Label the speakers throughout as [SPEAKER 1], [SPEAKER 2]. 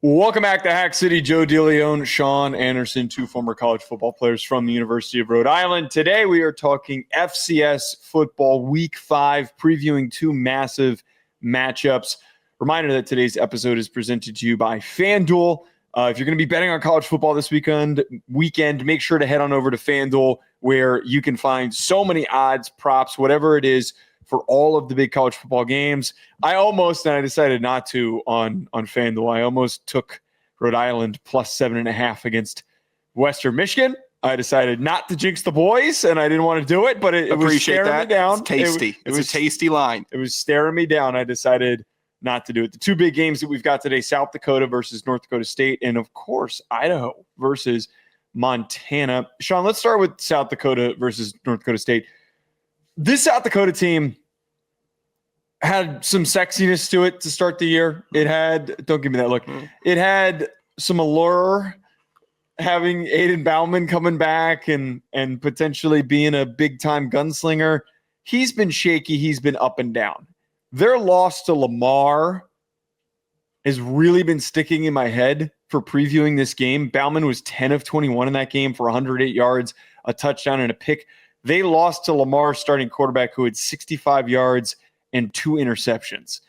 [SPEAKER 1] Welcome back to Hack City. Joe DeLeone, Sean Anderson, two former college football players from the University of Rhode Island. Today we are talking FCS football week 5, previewing two massive matchups. Reminder that today's episode is presented to you by FanDuel. If you're going to be betting on college football this weekend, make sure to head on over to FanDuel, where you can find so many odds, props, whatever it is, for all of the big college football games. I decided not to on FanDuel. I almost took Rhode Island plus 7.5 against Western Michigan. I decided not to jinx the boys, and I didn't want to do it, but it was staring me down.
[SPEAKER 2] It's tasty. It was a tasty line.
[SPEAKER 1] It was staring me down. I decided not to do it. The two big games that we've got today, South Dakota versus North Dakota State, and of course, Idaho versus Montana. Sean, let's start with South Dakota versus North Dakota State. This South Dakota team had some sexiness to it to start the year. It had, don't give me that look. It had some allure, having Aiden Bauman coming back and potentially being a big-time gunslinger. He's been shaky. He's been up and down. Their loss to Lamar has really been sticking in my head for previewing this game. Bauman was 10 of 21 in that game for 108 yards, a touchdown, and a pick. They lost to Lamar, starting quarterback, who had 65 yards and 2 interceptions.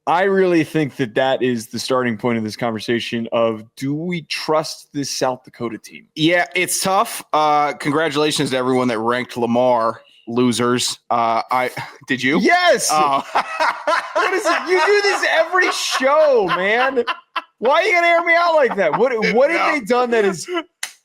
[SPEAKER 1] I really think that is the starting point of this conversation of, do we trust this South Dakota team?
[SPEAKER 2] Yeah, it's tough. Congratulations to everyone that ranked Lamar losers. Did you?
[SPEAKER 1] Yes.
[SPEAKER 2] Oh.
[SPEAKER 1] What is it? You do this every show, man. Why are you going to air me out like that? What have they done that is...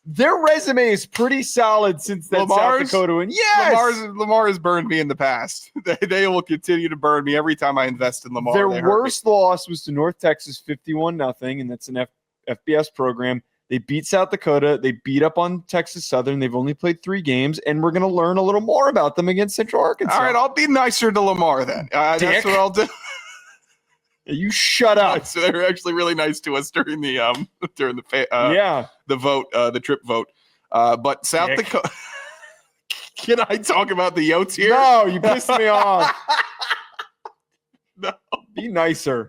[SPEAKER 1] Their resume is pretty solid since that South Dakota win. Yes!
[SPEAKER 2] Lamar has burned me in the past. They will continue to burn me every time I invest in Lamar.
[SPEAKER 1] Their worst loss was to North Texas, 51-0, and that's an FBS program. They beat South Dakota. They beat up on Texas Southern. They've only played 3 games, and we're going to learn a little more about them against Central Arkansas.
[SPEAKER 2] All right, I'll be nicer to Lamar then. That's what I'll do.
[SPEAKER 1] You shut up.
[SPEAKER 2] So they were actually really nice to us during the vote, the trip vote. But South Dakota. Can I talk about the Yotes here?
[SPEAKER 1] No, you pissed me off.
[SPEAKER 2] No,
[SPEAKER 1] be nicer.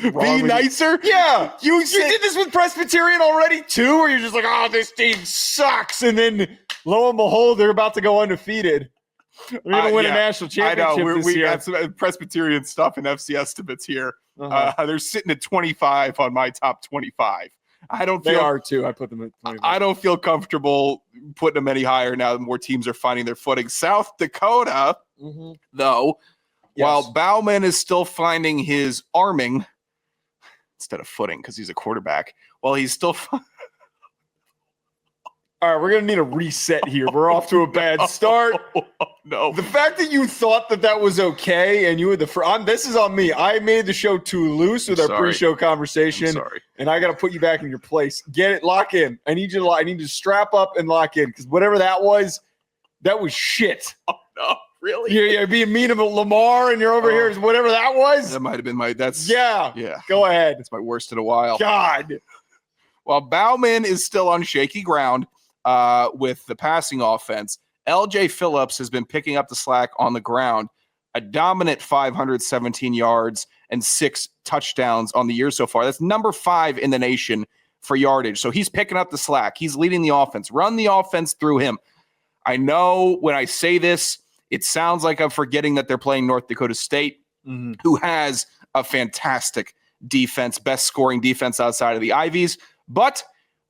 [SPEAKER 2] Be nicer?
[SPEAKER 1] Yeah. You did this with Presbyterian already too, where you're just like, oh, this team sucks, and then lo and behold, they're about to go undefeated. We're going to win a national championship this year.
[SPEAKER 2] We got some Presbyterian stuff in FCS estimates here. They're sitting at 25 on my top 25.
[SPEAKER 1] They are too. I put them at 25.
[SPEAKER 2] I don't feel comfortable putting them any higher now that more teams are finding their footing. South Dakota, though, while Bauman is still finding his arming instead of footing because he's a quarterback, he's still
[SPEAKER 1] All right, we're going to need a reset here. We're off to a bad start.
[SPEAKER 2] No.
[SPEAKER 1] The fact that you thought that was okay and you were this is on me. I made the show too loose with our pre-show conversation.
[SPEAKER 2] I'm sorry.
[SPEAKER 1] And I got to put you back in your place. Get it, lock in. I need to strap up and lock in, because whatever that was shit.
[SPEAKER 2] Oh, no, really?
[SPEAKER 1] You're being mean about Lamar, and you're over here. Whatever that was.
[SPEAKER 2] That might have been
[SPEAKER 1] Yeah. Go ahead.
[SPEAKER 2] It's my worst in a while.
[SPEAKER 1] God.
[SPEAKER 2] While Bauman is still on shaky ground with the passing offense, LJ Phillips has been picking up the slack on the ground, a dominant 517 yards and 6 touchdowns on the year so far. That's number 5 in the nation for yardage. So he's picking up the slack. He's leading the offense. Run the offense through him. I know when I say this, it sounds like I'm forgetting that they're playing North Dakota State, who has a fantastic defense, best scoring defense outside of the Ivies. But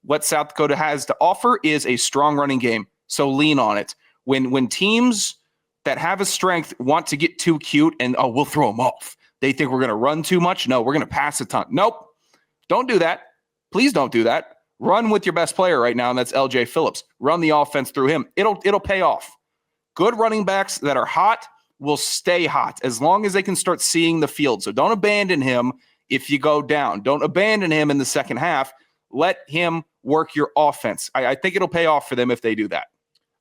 [SPEAKER 2] what South Dakota has to offer is a strong running game. So lean on it. When teams that have a strength want to get too cute and, we'll throw them off. They think we're going to run too much. No, we're going to pass a ton. Nope. Don't do that. Please don't do that. Run with your best player right now, and that's LJ Phillips. Run the offense through him. It'll pay off. Good running backs that are hot will stay hot as long as they can start seeing the field. So don't abandon him if you go down. Don't abandon him in the second half. Let him work your offense. I think it'll pay off for them if they do that.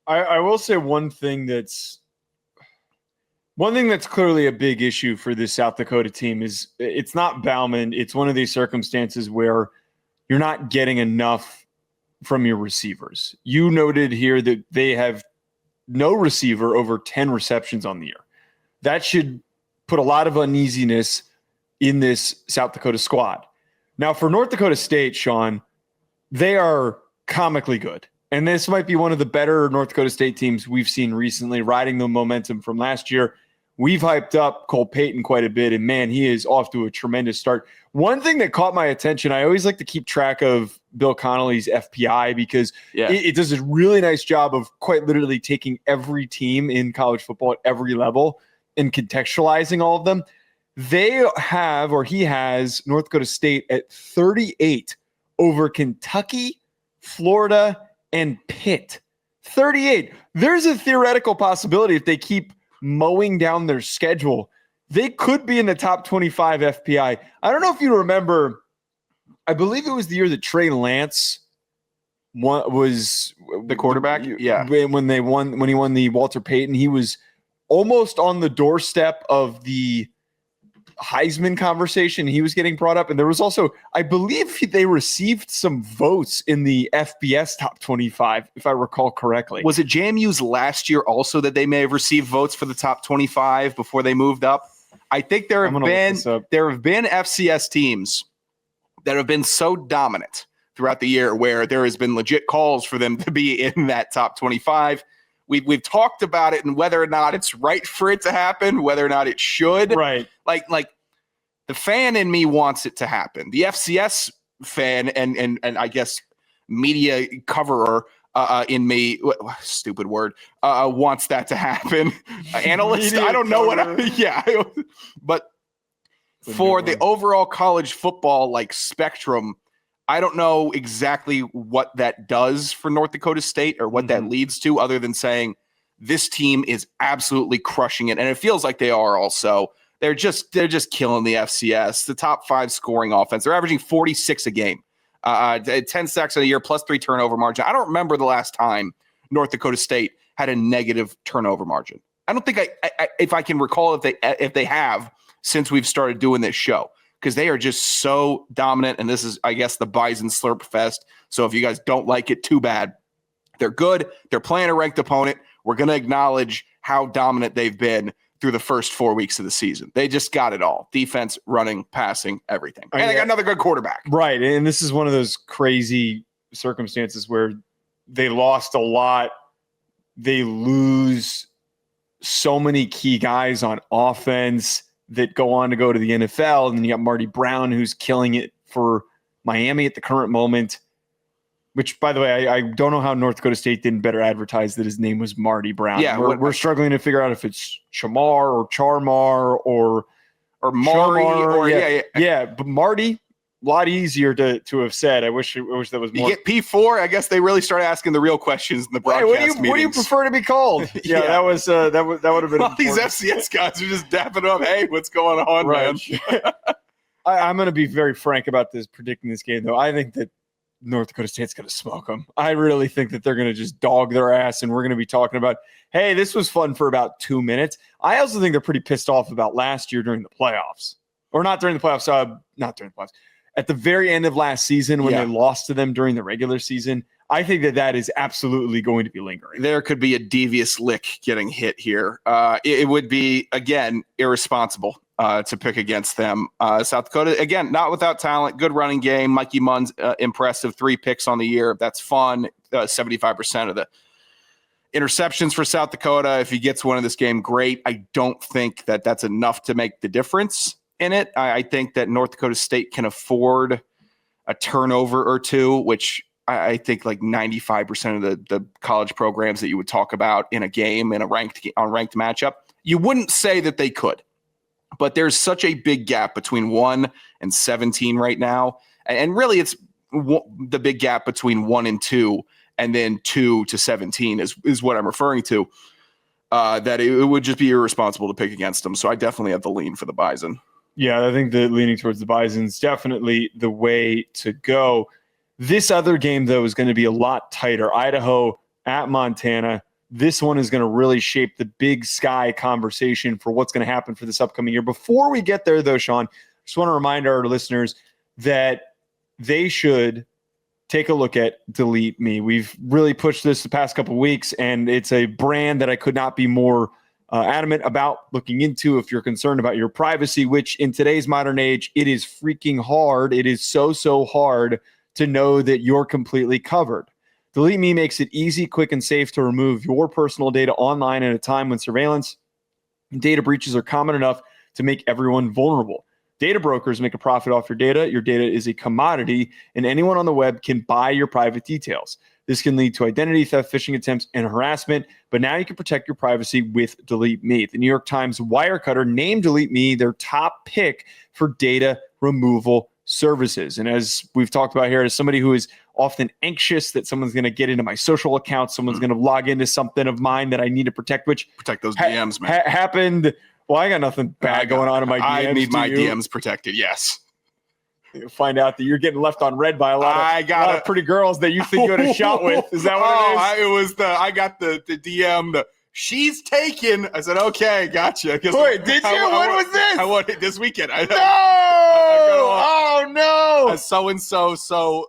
[SPEAKER 1] I will say one thing that's clearly a big issue for this South Dakota team is it's not Bauman. It's one of these circumstances where you're not getting enough from your receivers. You noted here that they have no receiver over 10 receptions on the year. That should put a lot of uneasiness in this South Dakota squad. Now, for North Dakota State, Sean, they are comically good. And this might be one of the better North Dakota State teams we've seen recently, riding the momentum from last year. We've hyped up Cole Payton quite a bit, and man, he is off to a tremendous start. One thing that caught my attention, I always like to keep track of Bill Connolly's FPI because it does a really nice job of quite literally taking every team in college football at every level and contextualizing all of them. They have, or he has, North Dakota State at 38 over Kentucky, Florida, and Pitt. 38. There's a theoretical possibility if they keep mowing down their schedule, they could be in the top 25 FPI. I don't know if you remember, I believe it was the year that Trey Lance was
[SPEAKER 2] the quarterback. Yeah.
[SPEAKER 1] When he won the Walter Payton, he was almost on the doorstep of the Heisman conversation. He was getting brought up. And there was also, I believe they received some votes in the FBS top 25, if I recall correctly.
[SPEAKER 2] Was it JMU's last year also that they may have received votes for the top 25 before they moved up? I think there have been FCS teams that have been so dominant throughout the year where there has been legit calls for them to be in that top 25. We've talked about it and whether or not it's right for it to happen, whether or not it should.
[SPEAKER 1] Right.
[SPEAKER 2] Like the fan in me wants it to happen. The FCS fan and I guess media coverer in me, stupid word, wants that to happen. Analyst, I don't know but for the overall college football like spectrum, I don't know exactly what that does for North Dakota State or what that leads to, other than saying this team is absolutely crushing it. And it feels like they are also. They're just killing the FCS. The top 5 scoring offense. They're averaging 46 a game, 10 sacks in a year, plus 3 turnover margin. I don't remember the last time North Dakota State had a negative turnover margin. I don't think if I can recall if they have since we've started doing this show. Because they are just so dominant, and this is, I guess, the Bison Slurp Fest. So if you guys don't like it, too bad. They're good. They're playing a ranked opponent. We're going to acknowledge how dominant they've been through the first 4 weeks of the season. They just got it all. Defense, running, passing, everything. And they got another good quarterback.
[SPEAKER 1] Right, and this is one of those crazy circumstances where they lost a lot. They lose so many key guys on offense that go on to go to the NFL. And then you got Marty Brown, who's killing it for Miami at the current moment, which, by the way, I don't know how North Dakota State didn't better advertise that his name was Marty Brown.
[SPEAKER 2] Yeah,
[SPEAKER 1] we're struggling to figure out if it's Chamar or Charmar or
[SPEAKER 2] Mari.
[SPEAKER 1] Yeah, but Marty, a lot easier to have said. I wish that was more.
[SPEAKER 2] You get P4. I guess they really start asking the real questions in the broadcast meetings.
[SPEAKER 1] What do you prefer to be called? Yeah, that would have been.
[SPEAKER 2] All these FCS guys are just dapping up. Hey, what's going on, man?
[SPEAKER 1] I'm going to be very frank about predicting this game, though. I think that North Dakota State's going to smoke them. I really think that they're going to just dog their ass, and we're going to be talking about, hey, this was fun for about 2 minutes. I also think they're pretty pissed off about last year during the playoffs, or not during the playoffs. Not during the playoffs. At the very end of last season when they lost to them during the regular season, I think that is absolutely going to be lingering.
[SPEAKER 2] There could be a devious lick getting hit here. It would be, again, irresponsible to pick against them. South Dakota, again, not without talent, good running game. Mikey Munn's impressive, 3 picks on the year. That's fun. 75% of the interceptions for South Dakota. If he gets one in this game, great. I don't think that that's enough to make the difference in it. I think that North Dakota State can afford a turnover or two, which I think like 95% of the college programs that you would talk about in a game in a ranked matchup, you wouldn't say that they could. But there's such a big gap between 1 and 17 right now. And really it's the big gap between 1 and 2 and then 2 to 17 is what I'm referring to, that it would just be irresponsible to pick against them. So I definitely have the lean for the Bison.
[SPEAKER 1] Yeah, I think that leaning towards the Bison is definitely the way to go. This other game, though, is going to be a lot tighter. Idaho at Montana. This one is going to really shape the Big Sky conversation for what's going to happen for this upcoming year. Before we get there, though, Sean, I just want to remind our listeners that they should take a look at Delete Me. We've really pushed this the past couple of weeks, and it's a brand that I could not be more adamant about looking into if you're concerned about your privacy, which in today's modern age, it is freaking hard. It is so hard to know that you're completely covered. Delete Me makes it easy, quick, and safe to remove your personal data online at a time when surveillance and data breaches are common enough to make everyone vulnerable. Data brokers make a profit off your data. Your data is a commodity, and anyone on the web can buy your private details. This can lead to identity theft, phishing attempts, and harassment, but now you can protect your privacy with Delete Me. The New York Times Wirecutter named Delete Me their top pick for data removal services. And as we've talked about here, as somebody who is often anxious that someone's going to get into my social account, someone's going to log into something of mine that I need to protect, which
[SPEAKER 2] protect those DMs, man.
[SPEAKER 1] Happened. Well, I got nothing bad going on in my DMs.
[SPEAKER 2] I need my DMs protected. Yes.
[SPEAKER 1] You'll find out that you're getting left on red by a lot of pretty girls that you think you had a shot with. Is that what it is?
[SPEAKER 2] I got the DM. She's taken. I said, okay, gotcha.
[SPEAKER 1] Wait, did you? When was this?
[SPEAKER 2] I won it this weekend.
[SPEAKER 1] Oh no!
[SPEAKER 2] So-and-so, so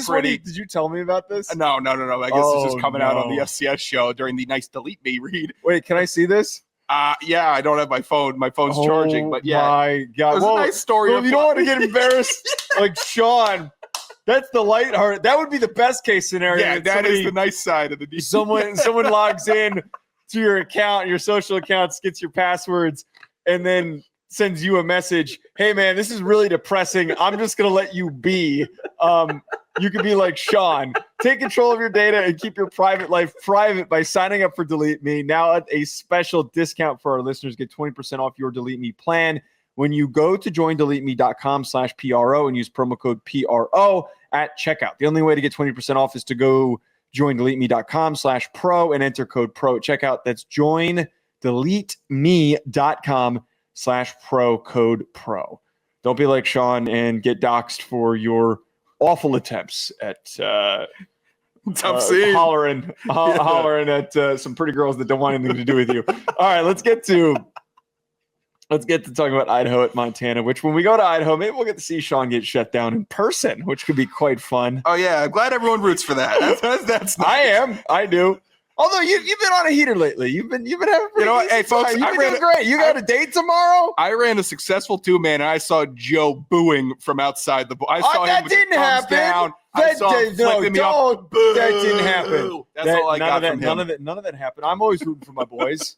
[SPEAKER 2] pretty.
[SPEAKER 1] Did you tell me about this?
[SPEAKER 2] No. I guess it's just coming out on the FCS show during the nice Delete Me read.
[SPEAKER 1] Wait, can I see this?
[SPEAKER 2] Yeah, I don't have my phone. My phone's charging, but yeah.
[SPEAKER 1] My God.
[SPEAKER 2] It was a nice story.
[SPEAKER 1] Well, if you don't want to get embarrassed like Sean, that's the lighthearted. That would be the best case scenario.
[SPEAKER 2] Yeah, that is the nice side of the deal.
[SPEAKER 1] Someone logs in to your account, your social accounts, gets your passwords, and then sends you a message. Hey, man, this is really depressing. I'm just going to let you be. You could be like Sean. Take control of your data and keep your private life private by signing up for Delete Me. Now at a special discount for our listeners, get 20% off your Delete Me plan when you go to joindeleteme.com/PRO and use promo code PRO at checkout. The only way to get 20% off is to go joindeleteme.com/pro and enter code PRO at checkout. That's joindeleteme.com/pro code PRO. Don't be like Sean and get doxxed for your awful attempts at hollering at some pretty girls that don't want anything to do with you. All right, let's get to talking about Idaho at Montana, which when we go to Idaho, maybe we'll get to see Sean get shut down in person, which could be quite fun.
[SPEAKER 2] Oh yeah, I'm glad everyone roots for that. That's nice.
[SPEAKER 1] I do. Although you've been on a heater lately. You've been having
[SPEAKER 2] hey folks,
[SPEAKER 1] you've been doing great. You got a date tomorrow?
[SPEAKER 2] I ran a successful 2-man and I saw Joe booing from outside the I saw him with the thumbs down. That didn't happen. That's all I got from him.
[SPEAKER 1] None of that happened. I'm always rooting for my boys.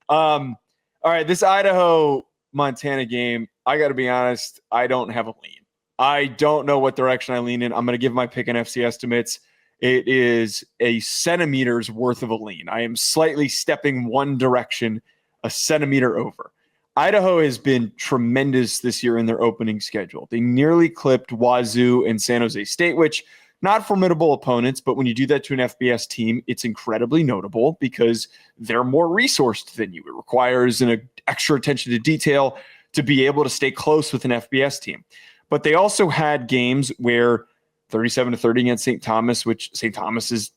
[SPEAKER 1] All right, this Idaho Montana game, I got to be honest, I don't have a lean. I don't know what direction I lean in. I'm going to give my pick on FC estimates. It is a centimeter's worth of a lean. I am slightly stepping one direction, a centimeter over. Idaho has been tremendous this year in their opening schedule. They nearly clipped Wazoo and San Jose State, which not formidable opponents, but when you do that to an FBS team, it's incredibly notable because they're more resourced than you. It requires an extra attention to detail to be able to stay close with an FBS team. But they also had games where 37-30 against St. Thomas, which St. Thomas is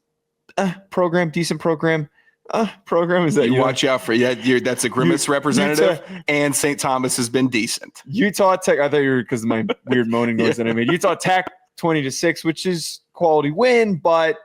[SPEAKER 1] decent program. Program is that
[SPEAKER 2] you watch out for that's a Grimace representative, and St. Thomas has been decent.
[SPEAKER 1] Utah Tech, I thought you were because of my weird moaning noise that I made. Utah Tech 20-6, which is quality win, but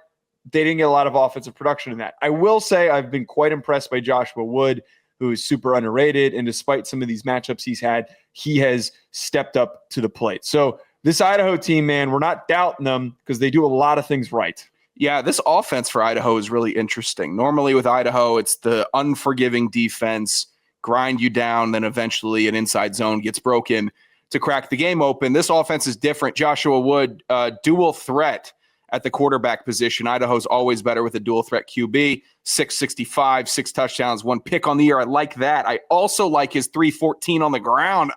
[SPEAKER 1] they didn't get a lot of offensive production in that. I will say I've been quite impressed by Joshua Wood, who is super underrated, and despite some of these matchups he's had, he has stepped up to the plate. So this Idaho team, man, we're not doubting them because they do a lot of things right.
[SPEAKER 2] Yeah, this offense for Idaho is really interesting. Normally with Idaho, it's the unforgiving defense, grind you down, then eventually an inside zone gets broken to crack the game open. This offense is different. Joshua Wood, dual threat at the quarterback position. Idaho's always better with a dual threat QB, 665, 6 touchdowns, 1 pick on the year. I like that. I also like his 314 on the ground.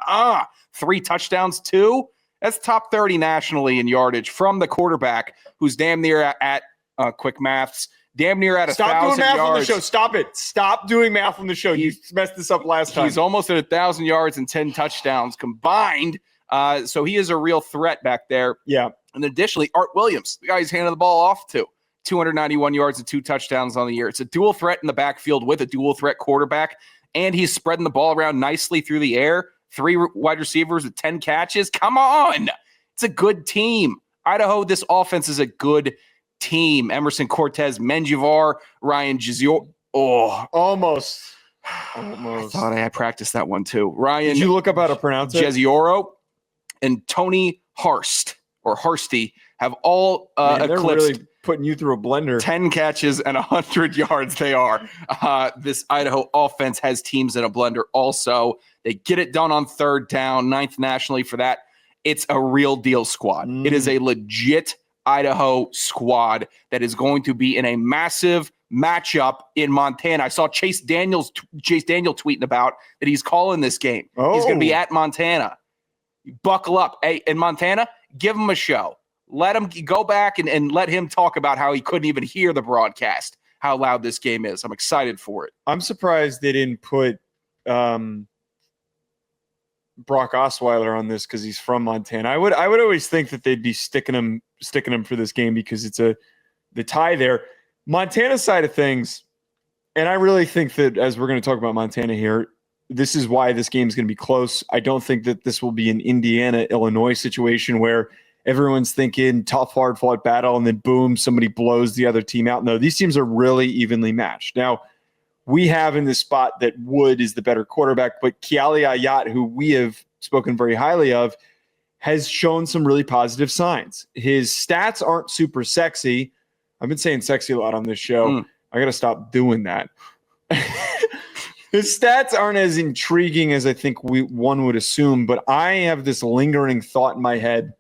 [SPEAKER 2] 3 touchdowns too. That's top 30 nationally in yardage from the quarterback, who's damn near at quick maths, damn near at 1,000 yards.
[SPEAKER 1] Stop doing math on the show. Stop it. Stop doing math on the show. You messed this up last time.
[SPEAKER 2] He's almost at 1,000 yards and 10 touchdowns combined. So he is a real threat back there.
[SPEAKER 1] Yeah.
[SPEAKER 2] And additionally, Art Williams, the guy he's handing the ball off to, 291 yards and 2 touchdowns on the year. It's a dual threat in the backfield with a dual threat quarterback, and he's spreading the ball around nicely through the air. 3 wide receivers with 10 catches. Come on. It's a good team. Idaho, this offense is a good team. Emerson Cortez, Menjivar, Ryan Jazior, Oh,
[SPEAKER 1] Almost.
[SPEAKER 2] I thought I had practiced that one too. Ryan.
[SPEAKER 1] Did you look up how to pronounce it?
[SPEAKER 2] Jezioro and Tony Harst or Harsty have all
[SPEAKER 1] Man, they're
[SPEAKER 2] eclipsed
[SPEAKER 1] really putting you through a blender.
[SPEAKER 2] 10 catches and 100 yards. They are. This Idaho offense has teams in a blender also. They get it done on third down, 9th nationally for that. It's a real deal squad. It is a legit Idaho squad that is going to be in a massive matchup in Montana. I saw Chase Daniel tweeting about that he's calling this game. He's going to be at Montana. Buckle up. Hey, in Montana, give him a show. Let him go back and let him talk about how he couldn't even hear the broadcast, how loud this game is. I'm excited for it.
[SPEAKER 1] I'm surprised they didn't put Brock Osweiler on this because he's from Montana. I would always think that they'd be sticking him for this game because it's the tie there. Montana side of things, and I really think that as we're going to talk about Montana here, this is why this game is going to be close. I don't think that this will be an Indiana-Illinois situation where everyone's thinking tough, hard-fought battle, and then boom, somebody blows the other team out. No, these teams are really evenly matched. Now, we have in this spot that Wood is the better quarterback, but Kiali Ayat, who we have spoken very highly of, has shown some really positive signs. His stats aren't super sexy. I've been saying sexy a lot on this show. I got to stop doing that. His stats aren't as intriguing as I think one would assume, but I have this lingering thought in my head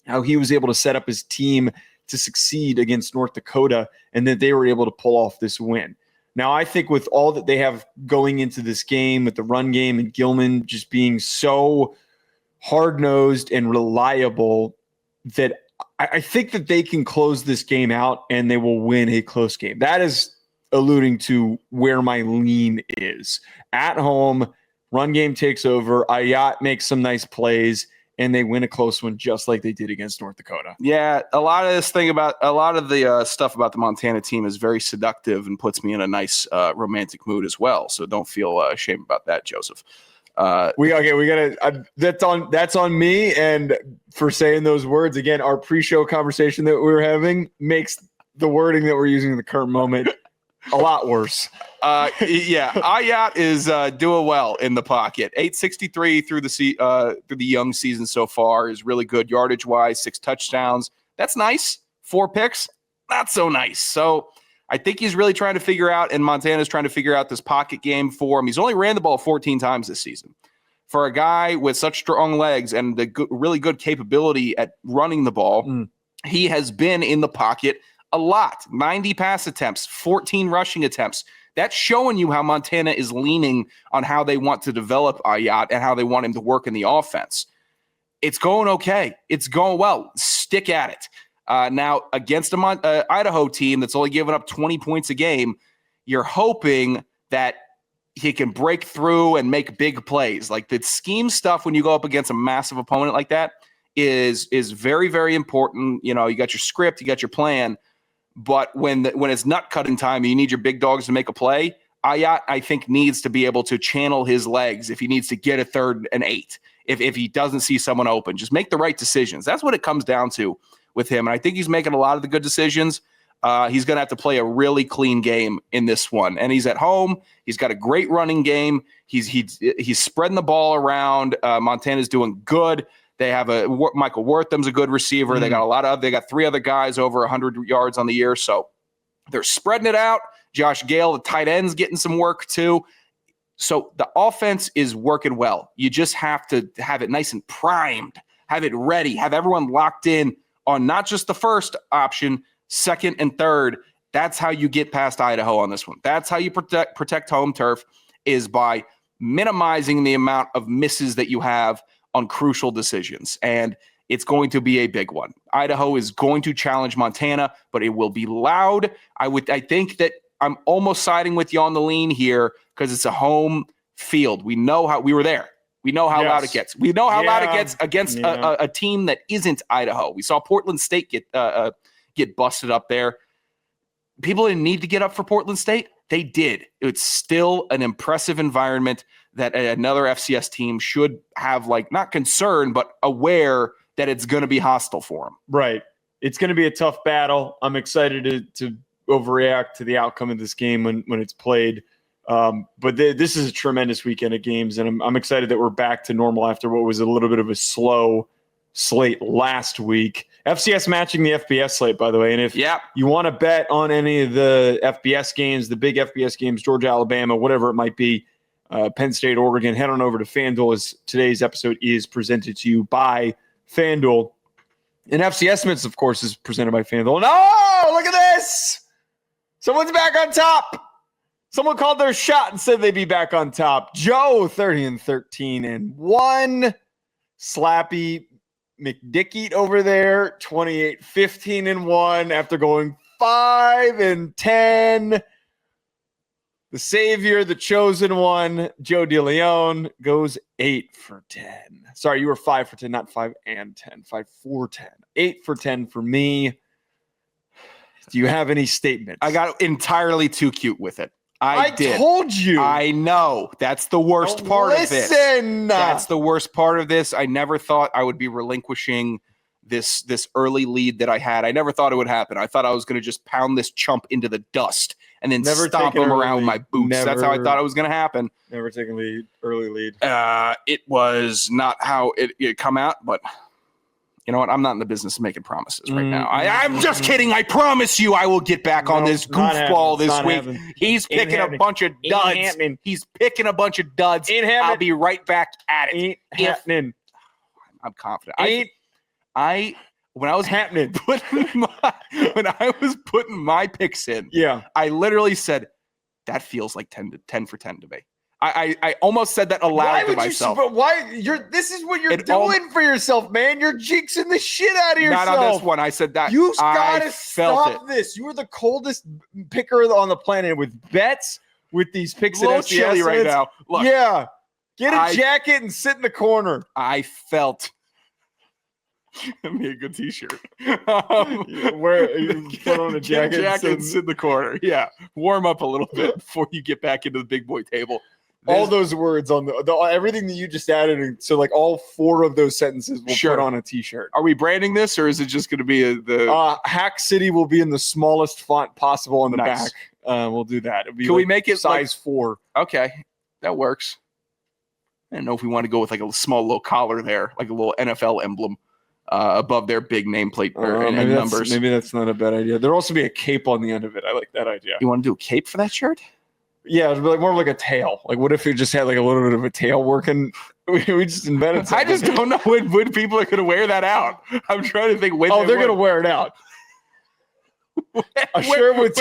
[SPEAKER 1] how he was able to set up his team to succeed against North Dakota and that they were able to pull off this win. Now, I think with all that they have going into this game, with the run game and Gilman just being so hard-nosed and reliable, that I think that they can close this game out and they will win a close game. That is alluding to where my lean is. At home, run game takes over, Ayat makes some nice plays, and they win a close one just like they did against North Dakota.
[SPEAKER 2] Yeah, a lot of the stuff about the Montana team is very seductive and puts me in a nice romantic mood as well. So don't feel ashamed about that, Joseph.
[SPEAKER 1] We gotta. That's on me, and for saying those words again. Our pre-show conversation that we were having makes the wording that we're using in the current moment a lot worse.
[SPEAKER 2] Yeah, Ayat is doing well in the pocket. 863 through the young season so far is really good yardage wise. 6 touchdowns. That's nice. 4 picks. Not so nice. So I think he's really trying to figure out, and Montana's trying to figure out this pocket game for him. He's only ran the ball 14 times this season. For a guy with such strong legs and the really good capability at running the ball, he has been in the pocket a lot. 90 pass attempts, 14 rushing attempts. That's showing you how Montana is leaning on how they want to develop Ayat and how they want him to work in the offense. It's going okay. It's going well. Stick at it. Now, against a Idaho team that's only giving up 20 points a game, you're hoping that he can break through and make big plays. Like the scheme stuff when you go up against a massive opponent like that is very, very important. You know, you got your script, you got your plan, but when it's nut cutting time, you need your big dogs to make a play. Ayat, I think, needs to be able to channel his legs if he needs to get a 3rd and 8. If he doesn't see someone open, just make the right decisions. That's what it comes down to with him. And I think he's making a lot of the good decisions. He's going to have to play a really clean game in this one. And he's at home. He's got a great running game. He's spreading the ball around. Montana's doing good. They have Michael Wortham's a good receiver. They got 3 other guys over 100 yards on the year. So they're spreading it out. Josh Gale, the tight end's getting some work too. So the offense is working well. You just have to have it nice and primed, have it ready, have everyone locked in on not just the first option, second and third. That's how you get past Idaho on this one. That's how you protect home turf, is by minimizing the amount of misses that you have on crucial decisions. And it's going to be a big one. Idaho is going to challenge Montana, but it will be loud. I think that I'm almost siding with you on the lean here because it's a home field. We know how we were there. We know how loud it gets. We know how loud it gets against a team that isn't Idaho. We saw Portland State get busted up there. People didn't need to get up for Portland State. They did. It's still an impressive environment that another FCS team should have, like, not concern, but aware that it's going to be hostile for them.
[SPEAKER 1] Right. It's going to be a tough battle. I'm excited to overreact to the outcome of this game when it's played. But this is a tremendous weekend of games, and I'm excited that we're back to normal after what was a little bit of a slow slate last week. FCS matching the FBS slate, by the way. And if you want to bet on any of the FBS games, the big FBS games, Georgia, Alabama, whatever it might be, Penn State, Oregon, head on over to FanDuel, as today's episode is presented to you by FanDuel. And FC Estimates, of course, is presented by FanDuel. No, look at this. Someone's back on top. Someone called their shot and said they'd be back on top. Joe, 30-13-1. Slappy McDickie over there, 28-15-1 after going 5-10. The savior, the chosen one, Joe DeLeone, goes 8 for 10. Sorry, you were 5 for 10, not 5 and 10. 5 for 10. 8 for 10 for me. Do you have any statements?
[SPEAKER 2] I got entirely too cute with it. I did.
[SPEAKER 1] Told you.
[SPEAKER 2] I know. That's the worst part of this. That's the worst part of this. I never thought I would be relinquishing this early lead that I had. I never thought it would happen. I thought I was going to just pound this chump into the dust and then stomp him around with my boots. That's how I thought it was going to happen.
[SPEAKER 1] Never taking early lead.
[SPEAKER 2] It was not how it come out, but you know what? I'm not in the business of making promises right now. I'm just kidding. I promise you I will get back on this goofball this week. He's picking a bunch of duds. He's picking a bunch of duds. I'll be right back at it.
[SPEAKER 1] Ain't happening.
[SPEAKER 2] I'm confident. When I was putting my picks in, I literally said, that feels like 10 for 10 to me. I almost said that aloud to myself.
[SPEAKER 1] But why? This is what you're doing for yourself, man. You're jinxing the shit out of yourself.
[SPEAKER 2] Not on this one. I said that.
[SPEAKER 1] You gotta stop this. You are the coldest picker on the planet with bets, with these picks.
[SPEAKER 2] A little chilly right now.
[SPEAKER 1] Look, get a jacket and sit in the corner.
[SPEAKER 2] I felt. That'd be a good T-shirt.
[SPEAKER 1] Where you put on a jacket
[SPEAKER 2] and sit in the corner. Yeah, warm up a little bit before you get back into the big boy table.
[SPEAKER 1] All those words on the everything that you just added, so like all 4 of those sentences will put on a T-shirt.
[SPEAKER 2] Are we branding this, or is it just going to be the
[SPEAKER 1] Hack City will be in the smallest font possible on the back? We'll do that.
[SPEAKER 2] Can we make it
[SPEAKER 1] size 4?
[SPEAKER 2] Okay, that works. I don't know if we want to go with like a small little collar there, like a little NFL emblem above their big nameplate and numbers.
[SPEAKER 1] Maybe that's not a bad idea. There'll also be a cape on the end of it. I like that idea.
[SPEAKER 2] You want to do a cape for that shirt?
[SPEAKER 1] Yeah, it'd be like more like a tail. Like, what if you just had like a little bit of a tail working? We just invented something.
[SPEAKER 2] I just don't know when people are going to wear that out. I'm trying to think when.
[SPEAKER 1] They're going to wear it out. A shirt with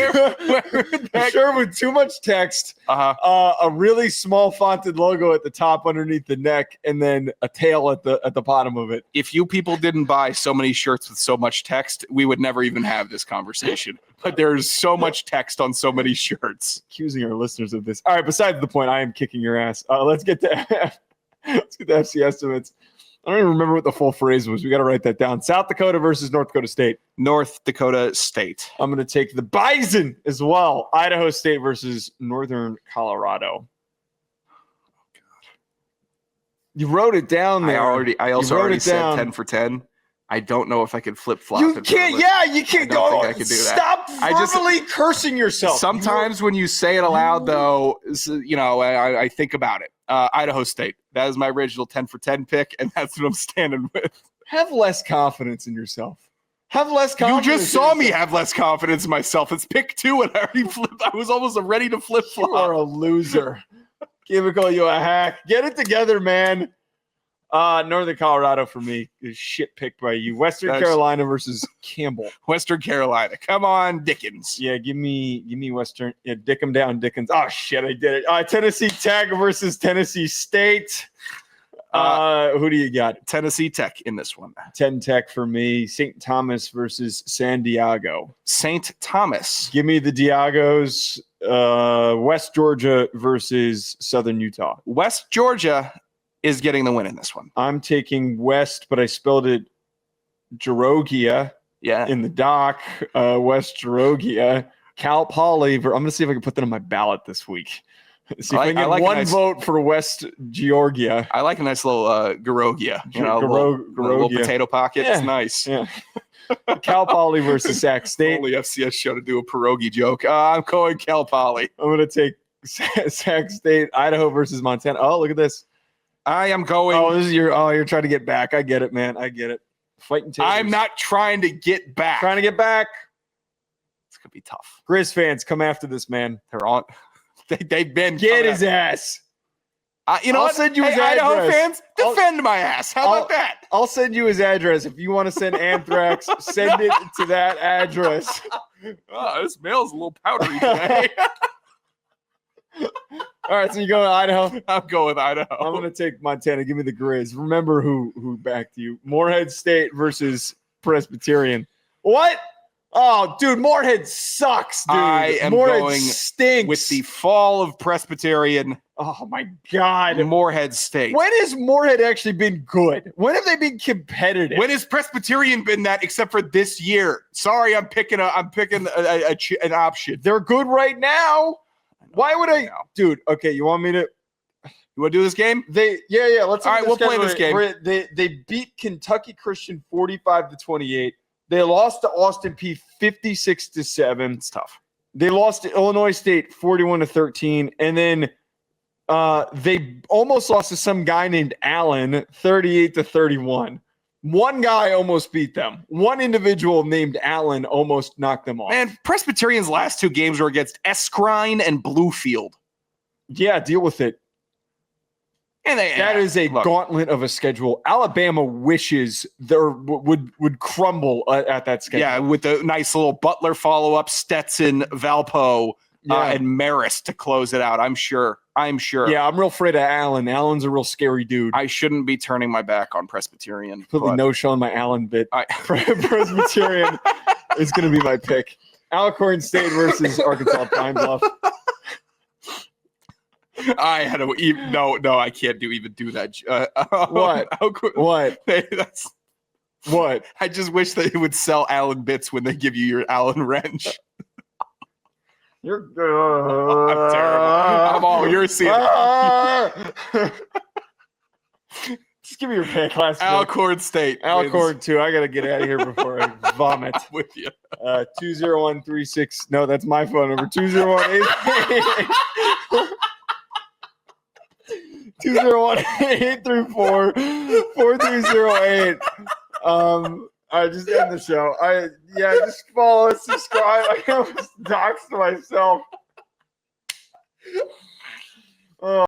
[SPEAKER 1] too much text, a really small fonted logo at the top underneath the neck, and then a tail at the bottom of it.
[SPEAKER 2] If you people didn't buy so many shirts with so much text, we would never even have this conversation. But there's so much text on so many shirts.
[SPEAKER 1] Accusing our listeners of this. All right, besides the point, I am kicking your ass. Let's get to FC Estimates. I don't even remember what the full phrase was. We got to write that down. South Dakota versus North Dakota State.
[SPEAKER 2] North Dakota State.
[SPEAKER 1] I'm going to take the Bison as well. Idaho State versus Northern Colorado. Oh, God. You wrote it down there.
[SPEAKER 2] I also already said 10 for 10. I don't know if I can flip-flop.
[SPEAKER 1] You can't. You can't.
[SPEAKER 2] I don't think I can do that.
[SPEAKER 1] Stop verbally cursing yourself.
[SPEAKER 2] Sometimes when you say it aloud, though, I think about it. Idaho State. That is my original 10 for 10 pick, and that's what I'm standing with.
[SPEAKER 1] Have less confidence in yourself. Have less confidence.
[SPEAKER 2] You just saw me have less confidence in myself. It's pick 2, and I already flipped. I was almost ready to flip-flop.
[SPEAKER 1] You are a loser. Cubicle, you a hack. Get it together, man. Northern Colorado for me is shit picked by you. Carolina versus Campbell.
[SPEAKER 2] Western Carolina. Come on, Dickens.
[SPEAKER 1] Yeah, give me Western. Yeah, dick them down, Dickens. Oh shit, I did it. Tennessee Tech versus Tennessee State. Who do you got?
[SPEAKER 2] Tennessee Tech in this one.
[SPEAKER 1] 10 Tech for me. St. Thomas versus San Diego.
[SPEAKER 2] St. Thomas.
[SPEAKER 1] Give me the Diagos. West Georgia versus Southern Utah.
[SPEAKER 2] West Georgia is getting the win in this one.
[SPEAKER 1] I'm taking West, but I spelled it Georgia in the doc. West Georgia. Cal Poly. I'm going to see if I can put that on my ballot this week. See if I can get one vote for West Georgia.
[SPEAKER 2] I like a nice little Garogia, a little potato pocket.
[SPEAKER 1] Yeah.
[SPEAKER 2] It's nice.
[SPEAKER 1] Yeah. Cal Poly versus Sac State.
[SPEAKER 2] Only FCS show to do a pierogi joke. I'm going Cal Poly.
[SPEAKER 1] I'm going to take Sac State. Idaho versus Montana. Oh, look at this.
[SPEAKER 2] I am going.
[SPEAKER 1] Oh, this is you're trying to get back. I get it, man. I get it. Fighting taters.
[SPEAKER 2] I'm not trying to get back.
[SPEAKER 1] Trying to get back.
[SPEAKER 2] It's going to be tough.
[SPEAKER 1] Grizz fans, come after this, man.
[SPEAKER 2] They're on. They've been.
[SPEAKER 1] Get his ass.
[SPEAKER 2] You know
[SPEAKER 1] I'll
[SPEAKER 2] what?
[SPEAKER 1] send you his
[SPEAKER 2] Idaho
[SPEAKER 1] address.
[SPEAKER 2] fans, defend my ass. How about that?
[SPEAKER 1] I'll send you his address. If you want to send anthrax, send it to that address.
[SPEAKER 2] Oh, this mail's a little powdery today.
[SPEAKER 1] All right, so you go to Idaho.
[SPEAKER 2] I'm going with Idaho.
[SPEAKER 1] I'm going to take Montana. Give me the Grizz. Remember who backed you. Morehead State versus Presbyterian. What? Oh, dude, Morehead sucks, dude.
[SPEAKER 2] I am
[SPEAKER 1] Morehead
[SPEAKER 2] going
[SPEAKER 1] stinks.
[SPEAKER 2] with the fall of Presbyterian.
[SPEAKER 1] Oh, my God.
[SPEAKER 2] Morehead State.
[SPEAKER 1] When has Morehead actually been good? When have they been competitive?
[SPEAKER 2] When has Presbyterian been that except for this year? Sorry, I'm picking an option.
[SPEAKER 1] They're good right now. Why would I? Dude, okay, you want me to?
[SPEAKER 2] You want to do this game?
[SPEAKER 1] Yeah. Let's.
[SPEAKER 2] All right, we'll play this game.
[SPEAKER 1] They beat Kentucky Christian 45-28. They lost to Austin Peay 56-7.
[SPEAKER 2] It's tough.
[SPEAKER 1] They lost to Illinois State 41-13, and then they almost lost to some guy named Allen 38-31. One guy almost beat them. One individual named Allen almost knocked them off.
[SPEAKER 2] Man, Presbyterian's last two games were against Eskrine and Bluefield.
[SPEAKER 1] Yeah, deal with it.
[SPEAKER 2] And
[SPEAKER 1] that is a gauntlet of a schedule. Alabama wishes there would crumble at that schedule.
[SPEAKER 2] Yeah, with the nice little Butler follow-up, Stetson, Valpo, and Marist to close it out. I'm sure.
[SPEAKER 1] Yeah, I'm real afraid of Allen. Allen's a real scary dude.
[SPEAKER 2] I shouldn't be turning my back on Presbyterian.
[SPEAKER 1] Completely no-showing my Allen bit. Presbyterian is going to be my pick. Alcorn State versus Arkansas Pine Bluff.
[SPEAKER 2] I had to no, I can't even do that.
[SPEAKER 1] What? What?
[SPEAKER 2] I just wish they would sell Allen bits when they give you your Allen wrench.
[SPEAKER 1] You're
[SPEAKER 2] I'm terrible. I'm all you're seeing.
[SPEAKER 1] Just give me your pick.
[SPEAKER 2] Alcorn State.
[SPEAKER 1] Alcorn 2. I got to get out of here before I vomit.
[SPEAKER 2] I'm with you.
[SPEAKER 1] 20136. No, that's my phone number. 201-834. 201-834-4308. All right, just end the show. Just follow us, subscribe. I almost doxed myself.